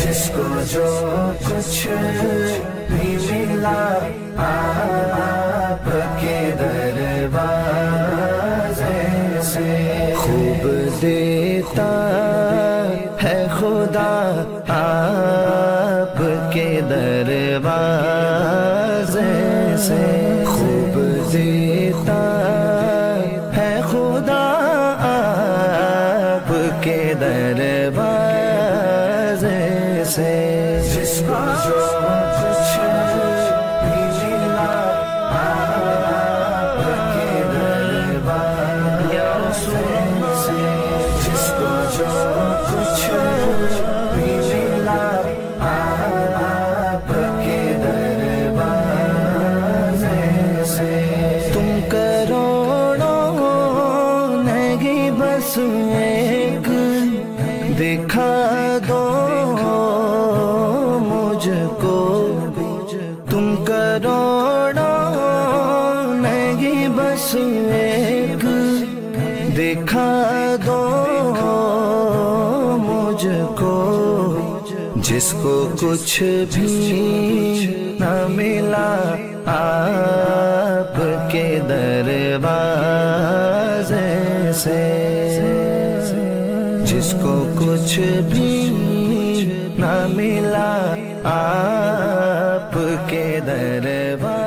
جس کو جو کچھ بھی ملا آپ کے دروازے سے، خوب دیتا ہے خدا آپ کے دروازے سے، خوب دیتا ہے خدا آپ کے دروازے سے، جس کو جو کچھ بھی ملا آپ کے دروازے سے، جس کو جو کچھ بھی ملا آپ کے دروازے سے، تم کروڑوں نہیں بس ایک دکھا دو مجھ کو، تم کروڑوں نہیں بس ایک دکھا دو مجھ کو، جس کو کچھ بھی نہ ملا آپ کے دروازے سے، جس کو کچھ بھی نہ ملا آپ کے دروازے